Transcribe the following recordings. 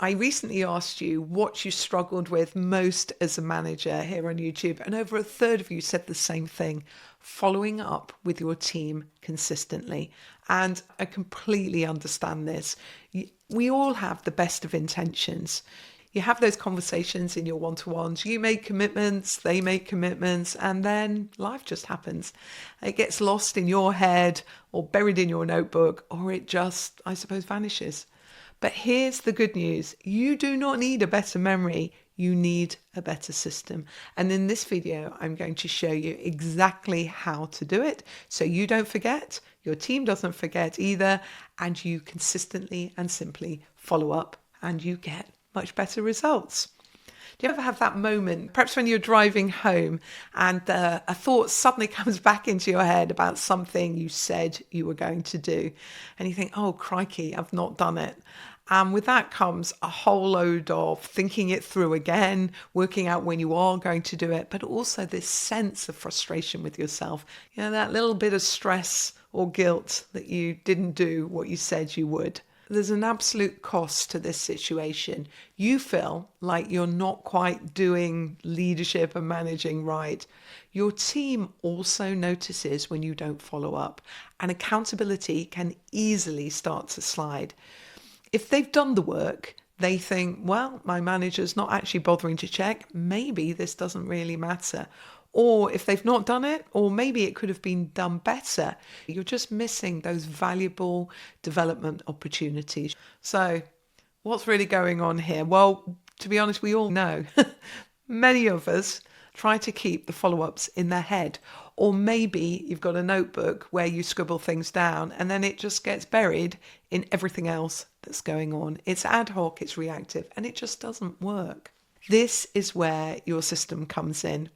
I recently asked you what you struggled with most as a manager here on YouTube, and over a third of you said the same thing, following up with your team consistently. And I completely understand this. We all have the best of intentions. You have those conversations in your one-to-ones, you make commitments, they make commitments, and then life just happens. It gets lost in your head or buried in your notebook, or it just, I suppose, vanishes. But here's the good news. You do not need a better memory. You need a better system. And in this video, I'm going to show you exactly how to do it so you don't forget, your team doesn't forget either, and you consistently and simply follow up and you get much better results. Do you ever have that moment, perhaps when you're driving home and a thought suddenly comes back into your head about something you said you were going to do, and you think, oh, crikey, I've not done it. And with that comes a whole load of thinking it through again, working out when you are going to do it, but also this sense of frustration with yourself, that little bit of stress or guilt that you didn't do what you said you would. There's an absolute cost to this situation. You feel like you're not quite doing leadership and managing right. Your team also notices when you don't follow up, and accountability can easily start to slide. If they've done the work, they think, well, my manager's not actually bothering to check. Maybe this doesn't really matter. Or if they've not done it, or maybe it could have been done better, you're just missing those valuable development opportunities. So what's really going on here? Well, to be honest, we all know many of us try to keep the follow-ups in their head. Or maybe you've got a notebook where you scribble things down and then it just gets buried in everything else that's going on. It's ad hoc, it's reactive, and it just doesn't work. This is where your system comes in.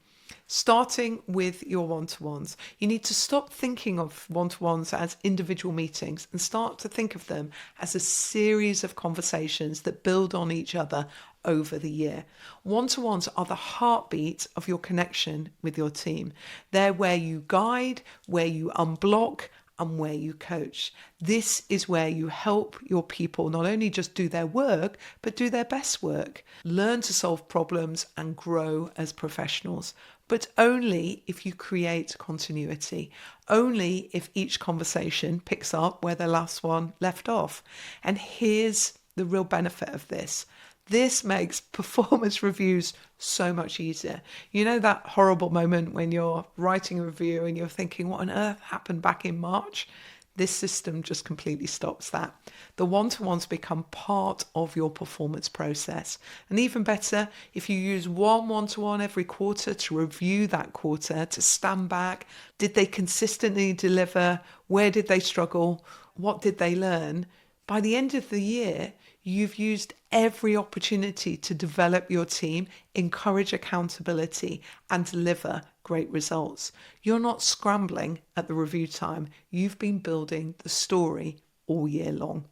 Starting with your one-to-ones. You need to stop thinking of one-to-ones as individual meetings and start to think of them as a series of conversations that build on each other over the year. One-to-ones are the heartbeat of your connection with your team. They're where you guide, where you unblock, and where you coach. This is where you help your people not only just do their work, but do their best work, learn to solve problems and grow as professionals. But only if you create continuity, only if each conversation picks up where the last one left off. And here's the real benefit of this. This makes performance reviews so much easier. You know that horrible moment when you're writing a review and you're thinking, what on earth happened back in March? This system just completely stops that. The one-to-ones become part of your performance process. And even better, if you use one-to-one every quarter to review that quarter, to stand back, did they consistently deliver? Where did they struggle? What did they learn? By the end of the year, you've used every opportunity to develop your team, encourage accountability, and deliver great results. You're not scrambling at the review time. You've been building the story all year long.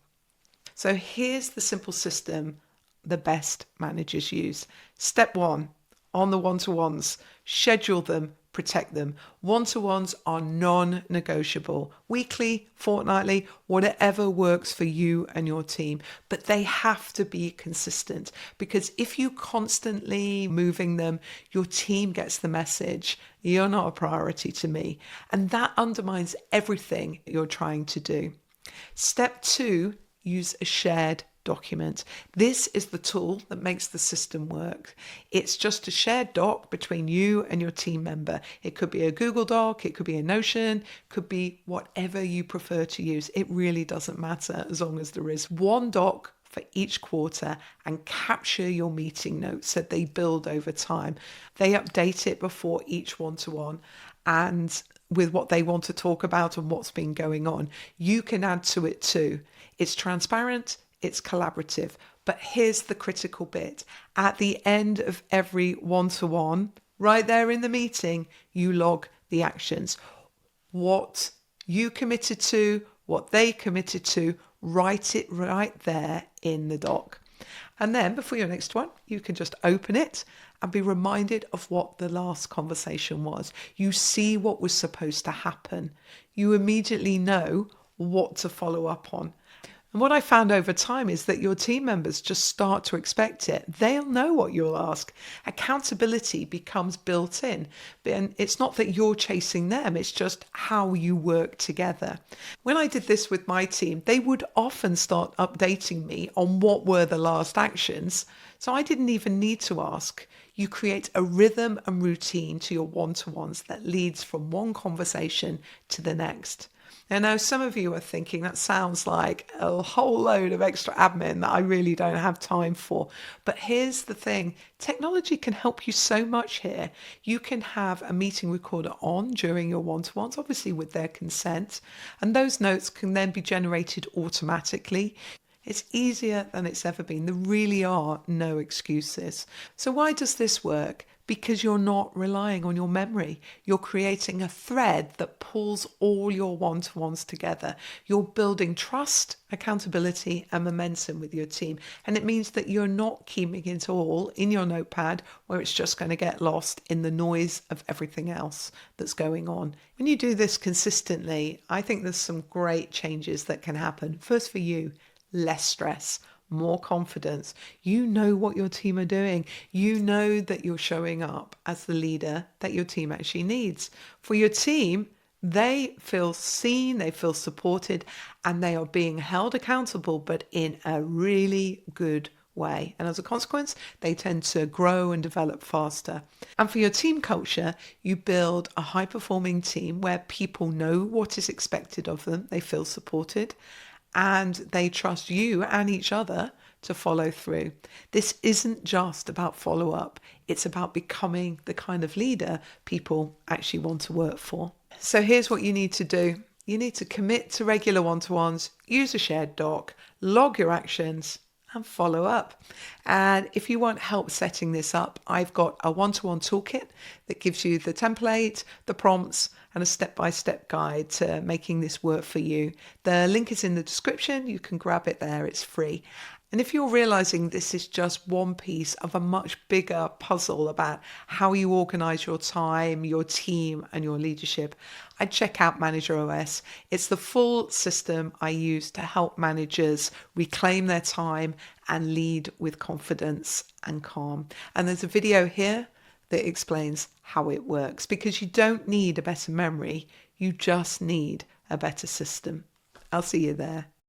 So here's the simple system the best managers use. Step 1, on the one-to-ones, schedule them, protect them. One-to-ones are non-negotiable. Weekly, fortnightly, whatever works for you and your team. But they have to be consistent, because if you constantly moving them, your team gets the message, you're not a priority to me. And that undermines everything you're trying to do. Step 2, use a shared document. This is the tool that makes the system work. It's just a shared doc between you and your team member. It could be a Google Doc, it could be a Notion, could be whatever you prefer to use. It really doesn't matter as long as there is one doc for each quarter, and capture your meeting notes so they build over time. They update it before each one-to-one and with what they want to talk about and what's been going on. You can add to it too. It's transparent, it's collaborative, but here's the critical bit. At the end of every one-to-one, right there in the meeting, you log the actions. What you committed to, what they committed to, write it right there in the doc. And then before your next one, you can just open it and be reminded of what the last conversation was. You see what was supposed to happen. You immediately know what to follow up on. And what I found over time is that your team members just start to expect it. They'll know what you'll ask. Accountability becomes built in. And it's not that you're chasing them, it's just how you work together. When I did this with my team, they would often start updating me on what were the last actions. So I didn't even need to ask. You create a rhythm and routine to your one-to-ones that leads from one conversation to the next. And now some of you are thinking that sounds like a whole load of extra admin that I really don't have time for. But here's the thing, technology can help you so much here. You can have a meeting recorder on during your one-to-ones, obviously with their consent, and those notes can then be generated automatically. It's easier than it's ever been. There really are no excuses. So why does this work? Because you're not relying on your memory. You're creating a thread that pulls all your one-to-ones together. You're building trust, accountability, and momentum with your team. And it means that you're not keeping it all in your notepad where it's just going to get lost in the noise of everything else that's going on. When you do this consistently, I think there's some great changes that can happen. First for you, less stress, more confidence. You know what your team are doing. You know that you're showing up as the leader that your team actually needs. For your team, they feel seen, they feel supported, and they are being held accountable, but in a really good way. And as a consequence, they tend to grow and develop faster. And for your team culture, you build a high-performing team where people know what is expected of them, they feel supported, and they trust you and each other to follow through. This isn't just about follow-up. It's about becoming the kind of leader people actually want to work for. So here's what you need to do. You need to commit to regular one-to-ones, use a shared doc, log your actions, and follow up. And if you want help setting this up, I've got a one-to-one toolkit that gives you the template, the prompts, and a step-by-step guide to making this work for you. The link is in the description. You can grab it there. It's free. And if you're realizing this is just one piece of a much bigger puzzle about how you organize your time, your team, and your leadership, I'd check out Manager OS. It's the full system I use to help managers reclaim their time and lead with confidence and calm. And there's a video here that explains how it works, because you don't need a better memory, you just need a better system. I'll see you there.